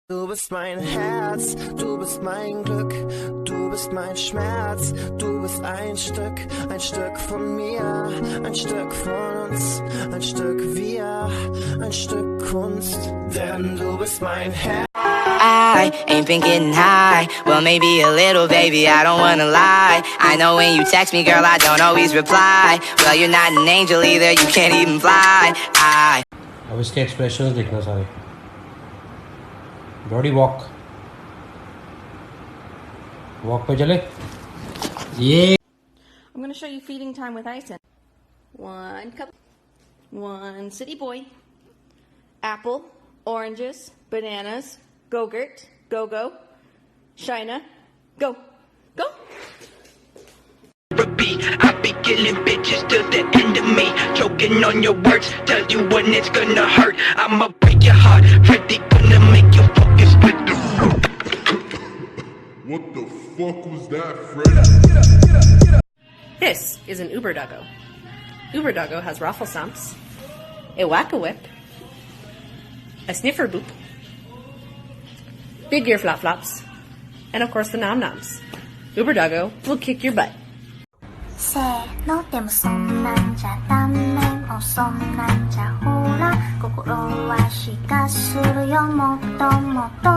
Du bist mein Herz, du bist mein Glück, du bist mein Schmerz, du bist ein Stück von mir, ein Stück von uns, ein Stück wir, ein Stück Kunst, denn du bist mein Herz. I ain't been getting high, well maybe a little baby, I don't wanna lie. I know when you text me girl I don't always reply. Well you're not an angel either, you can't even fly. अब इसके expressions देखना सारे. Body walk पे चले. ये I'm going to show you feeding time with Ison. 1 cup, 1 city boy, apple, oranges, bananas, Go-Gurt, Go-Go, Shina, go, go. Repeat, I be killing bitches till the end of me. Choking on your words, tell you when it's gonna hurt. I'ma break your heart, Freddy gonna make you fucking split. What the fuck was that, Freddy? This is an Uber Doggo. Uber Doggo has raffle stamps, a whack-a-whip, a sniffer boop, big ear flop-flops, and of course the nom-noms. Uber Doggo will kick your butt. せーのでもそんなんじゃダメもうそんなんじゃほら心は気がするよもっともっと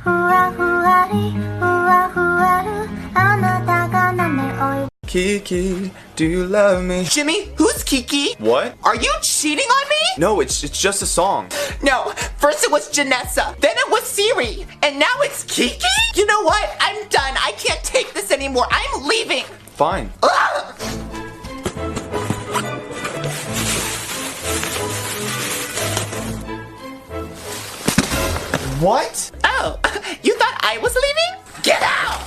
ふわふわりふわふわるあなたがなめおい Kiki, do you love me? Jimmy, who's Kiki? What? Are you cheating on me? No, it's just a song. No, first it was Janessa, then it was Siri, and now it's Kiki? You know what? I'm done. I can't take this anymore. I'm leaving. Fine. Ugh! What? Oh, you thought I was leaving? Get out!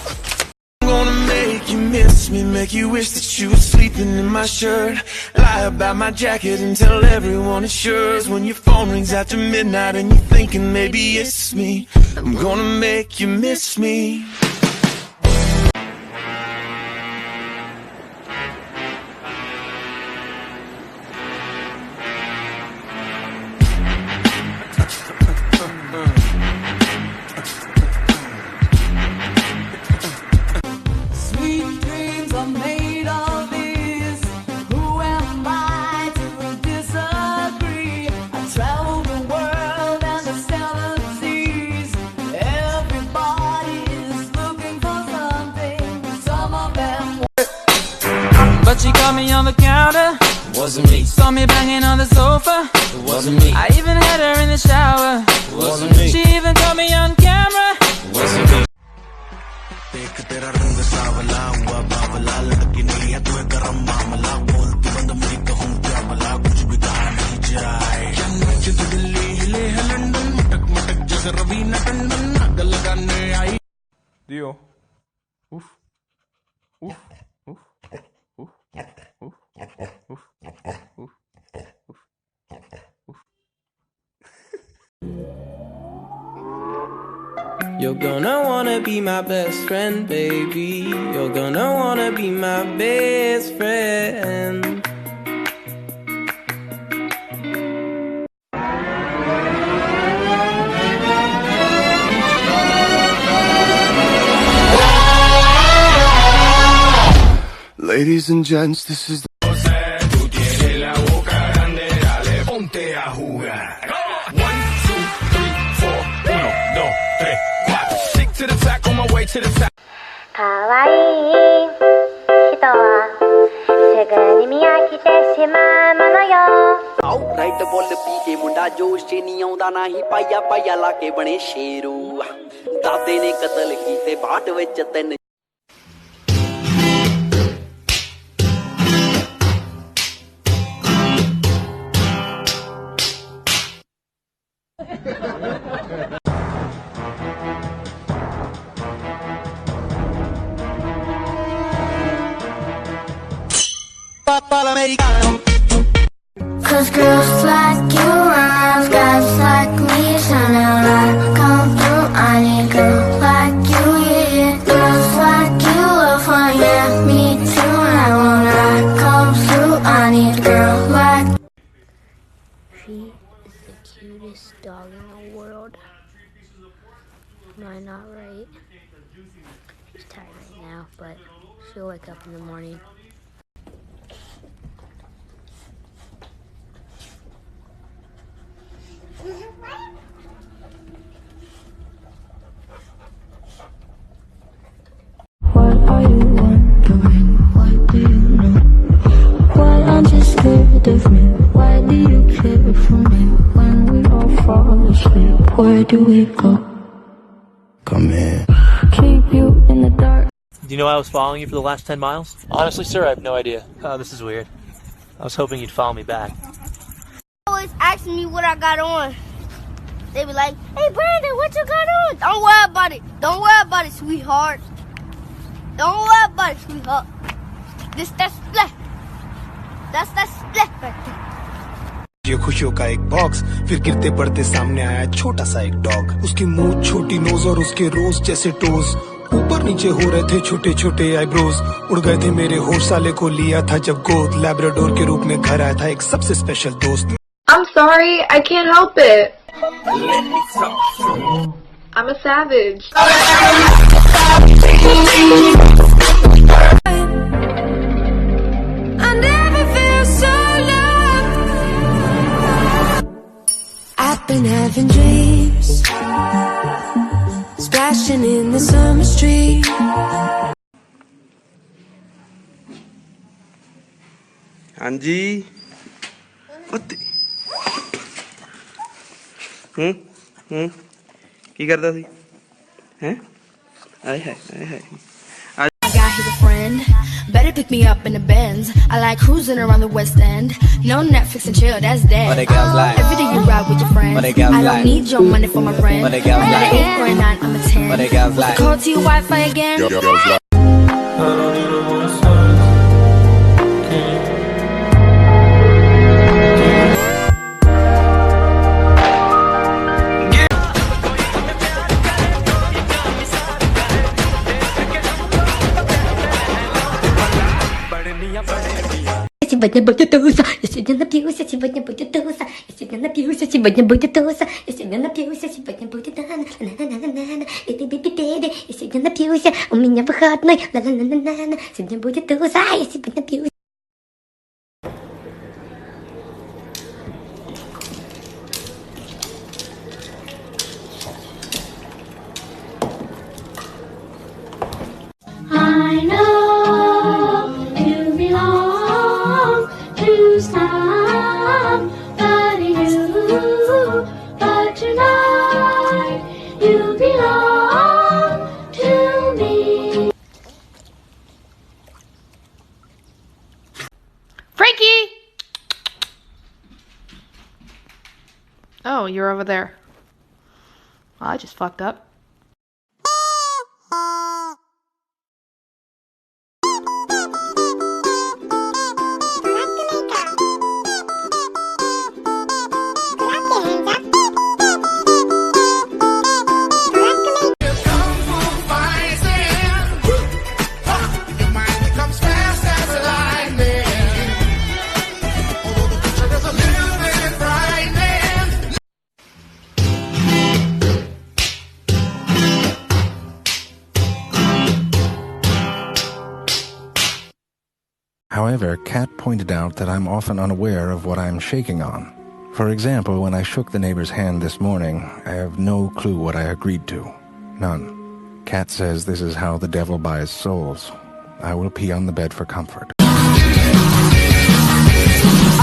I'm gonna make you miss me, make you wish that you were sleeping in my shirt. Lie about my jacket and tell everyone it's yours. When your phone rings after midnight and you're thinking maybe it's me, I'm gonna make you miss me. But she caught me on the counter. wasn't me. Saw me banging on the sofa. It wasn't me. I even had her in the shower. It wasn't me. She even caught me on camera. It wasn't me. Dio. Oof. Oof. Oof. Oof. Oof. Oof. Oof. You're gonna wanna be my best friend, baby. You're gonna wanna be my best friend. Ladies and gents, this is theかわいい人はすぐに見飽きてしまうものよਰਾਈਟ ਬੁੱਲ ਪੀ ਕੇ ਮੁੰਡਾ ਜੋਸ਼ 'ਚ ਨਹੀਂ ਆਉਂਦਾ ਨਾ ਹੀ ਪਾਇਆ ਪਾਇਆ ਲਾ ਕੇ ਬਣੇ ਸ਼ੇਰੂ ਦਾਦੇ ਨੇ ਕਤਲ ਕੀਤੇ ਬਾਟ ਵਿੱਚ ਤਿੰਨ Cause girls like you and guys like me shine a light come through. I need girls like you, yeah. Girls like you are fun, yeah. Me too, I wanna come through. I need girls like. She is the cutest dog in the world. Am I not right? She's tired right now, but she'll wake up in the morning. What are you wondering? What do you know? Why aren't you scared of me? Why do you care for me? When we all fall asleep, where do we go? Come here. Keep you in the dark. Do you know I was following you for the last 10 miles? Honestly, sir, I have no idea. Oh, this is weird. I was hoping you'd follow me back. Always asking me what I got on. They be like, hey, Brandon, what you got on? Don't worry about it. Don't worry about it, sweetheart. Don't worry about it, sweetheart. That's split. That's split right there. ये खुशियों का एक box, फिर गिरते पड़ते सामने आया छोटा सा एक डॉग। उसकी मुंह, छोटी नोज और उसके रोज जैसे टोज, ऊपर नीचे हो रहे थे छोटे छोटे आईब्रोज। उड़ गए थे मेरे होश, साले को लिया था जब गोद, लैब्राडोर के रूप में घर आया था एक सबसे स्पेशल दोस्त। I'm sorry, I can't help it. I'm a savage. I never feel so loved. I've been having dreams, splashing in the summer street. हाँ जी की करता सी हैं आए हाय I got here a friend, better pick me up in the Benz. I like cruising around the West End. No Netflix and chill, that's dead. Every day you ride with your friends. I don't need your money for my rent. I'm not an 8 or a 9, I'm a 10. With the code to your Wi-Fi again. Сегодня будет туса, я сегодня напьюсь, сегодня будет туса, я сегодня напьюсь, сегодня будет туса, я сегодня напьюсь, сегодня будет на-на-на-на-на-на, это биби-биби, я сегодня напьюсь, у меня выходной, на-на-на-на-на, сегодня будет туса, я сегодня напьюсь. I know you belong to somebody new, but tonight you belong to me. Frankie! Oh, you're over there. Well, I just fucked up. However, Kat pointed out that I'm often unaware of what I'm shaking on. For example, when I shook the neighbor's hand this morning, I have no clue what I agreed to. None. Kat says this is how the devil buys souls. I will pee on the bed for comfort.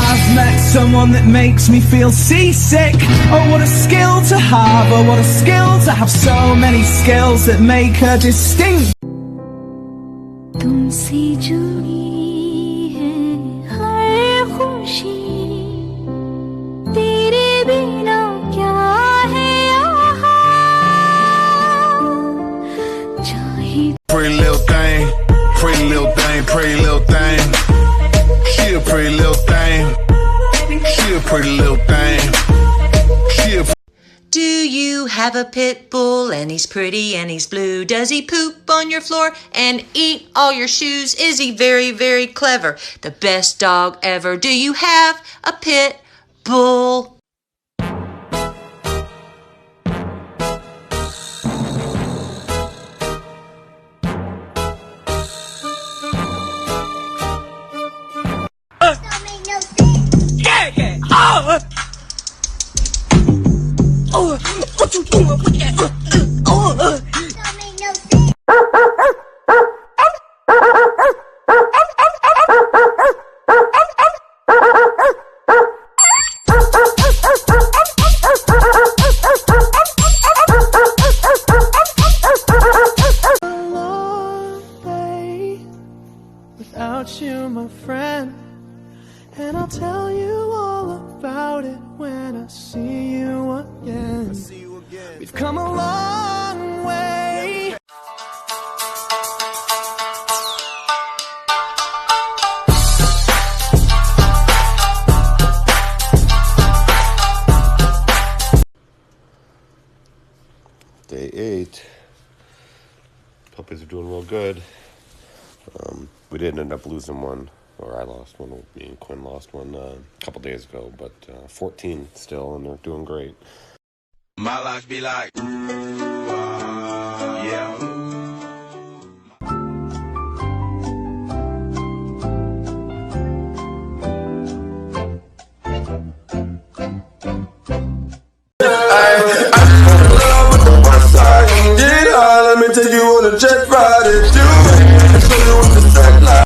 I've met someone that makes me feel seasick. Oh, what a skill to have, oh, what a skill to have so many skills that make her distinct. तुमसे जुड़ी है हर खुशी, तेरे बिना क्या है यहाँ, चाहे Pretty little thing, pretty little thing, pretty little thing. She a pretty little thing. She a pretty little thing. She a Do you have a pit bull and he's pretty and he's blue? Does he poop on your floor and eat all your shoes? Is he very, very clever? The best dog ever. Do you have a pit bull? Without you, my friend, and I'll tell you all about it when I see you again. We've come a long way. Day 8. Puppies are doing real good. We didn't end up losing one, or I lost one, me and Quinn lost one a couple days ago, but 14 still, and they're doing great. My life be like, yeah. Let me take you on a jet ride and do it. Show you what the set like.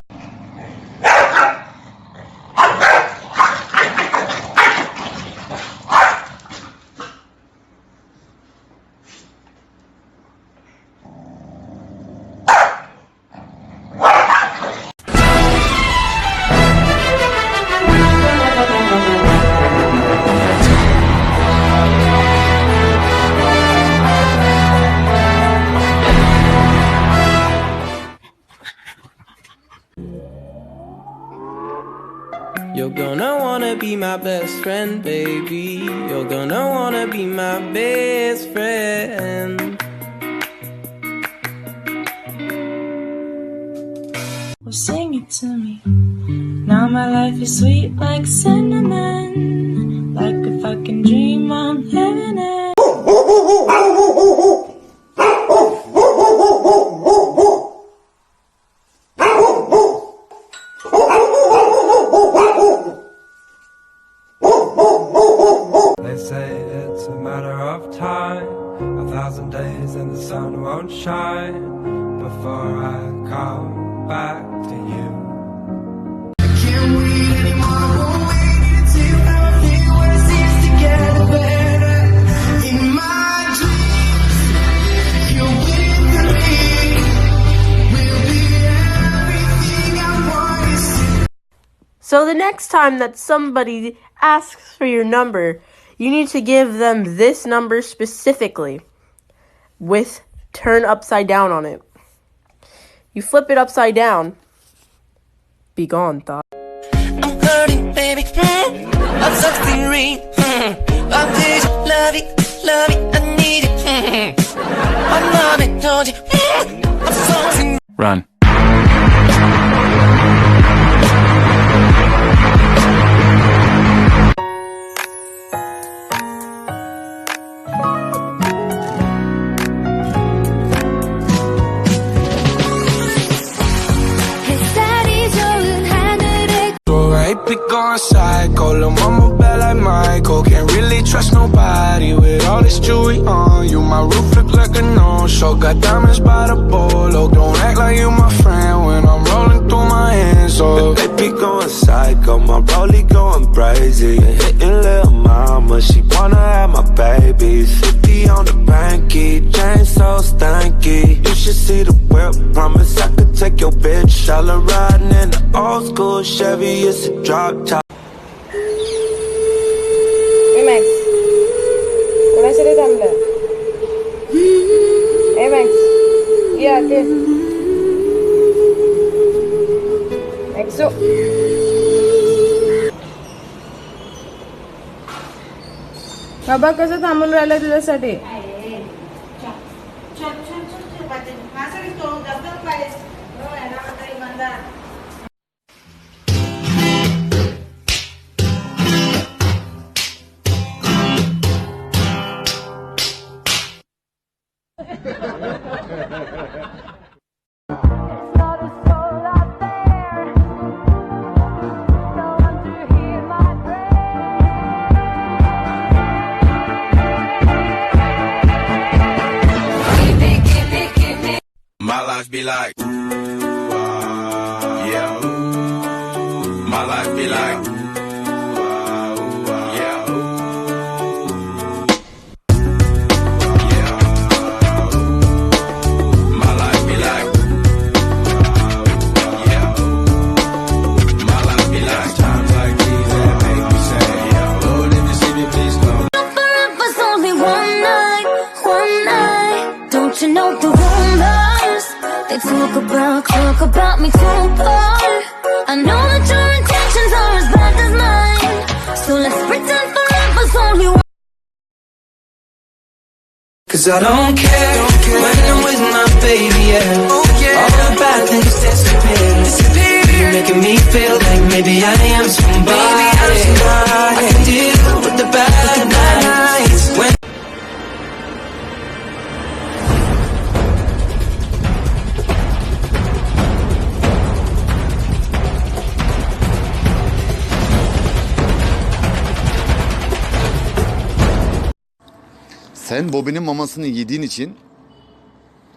You're gonna wanna be my best friend, baby. You're gonna wanna be my best friend. Well, sing it to me. Now my life is sweet like cinnamon, like if I can dream I'm living it. They say it's a matter of time, 1,000 days and the sun won't shine before I come back to you. I can't wait anymore, I won't wait until everything what it seems to get better. In my dreams, you're with me, we'll be everything I want to see. So the next time that somebody asks for your number, you need to give them this number specifically with turn upside down on it. You flip it upside down. Be gone, thought. I'm hurting, baby. I'm something real. I need you, love it, I need it. I'm not it, told you. I'm something. Run. Be gone psycho, lil' mama bad like Michael. Can't really trust nobody with all this jewelry on you. My roof look like a no-show, got diamonds by the bolo. Don't act like you my friend when I'm rolling through my hands. Oh, they be going psycho, my rollie going crazy. Hitting lil' mama, she wanna have my babies. 50 on the banky, chain so stanky. You should see the whip, promise I could take your bitch. All her riding in the old school Chevy, it's a drop top. Hey Max, कोणासाठी थांबलं? Hey Max, या ते Maxo. बाबा कसं थांबून राहिलं तुझ्यासाठी? life be like, ooh, yeah, ooh. My life be like, ooh, yeah, ooh. Yeah, ooh. My life be like, yeah, ooh. My life be like times like these that make me say, yeah, Lord, if you see me, please come. Forever's only one night, one night. Don't you know the rumors? They talk about me too far. I know that your intentions are as bad as mine. So let's pretend forever's only one. Cause I don't care when I'm with my baby, yeah. All the bad things disappear. You're making me feel like maybe I am somebody. I can deal with the bad nights when Sen Bobby'nin mamasını yediğin için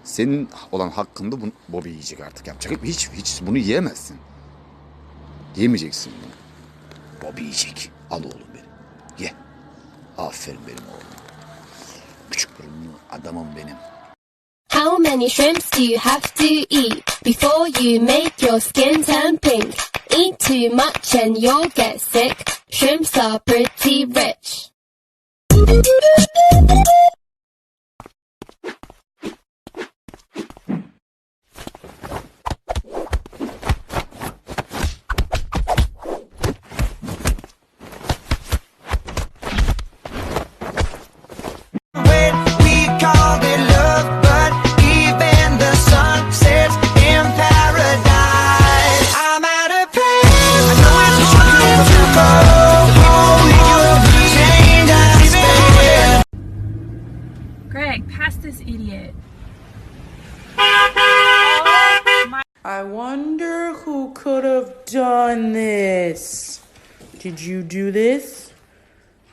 senin olan hakkında Bobby yiyecek artık. Yapacak hiç bunu yiyemezsin. Yemeyeceksin bunu. Bobby yiyecek. Al oğlum benim. Ye. Aferin benim oğlum. Küçük burunlu adamım benim. How many shrimps do you have to eat before you make your skin turn pink? Eat too much and you'll get sick. Shrimps are pretty rich. Greg, pass this idiot. I wonder who could have done this. Did you do this?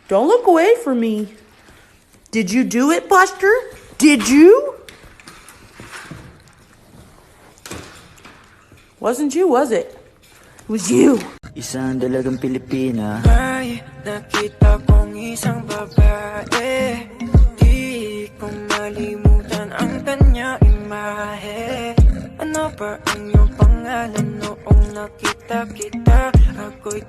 Don't look away from me. Did you do it, Buster? Did you? Wasn't you, was it? It was you. Isang dalagang Pilipina. May nakita kong isang babae. Di ko malimutan ang kanya imahe. Ano ba ang iyong pangalan noong nakita kita? Ako'y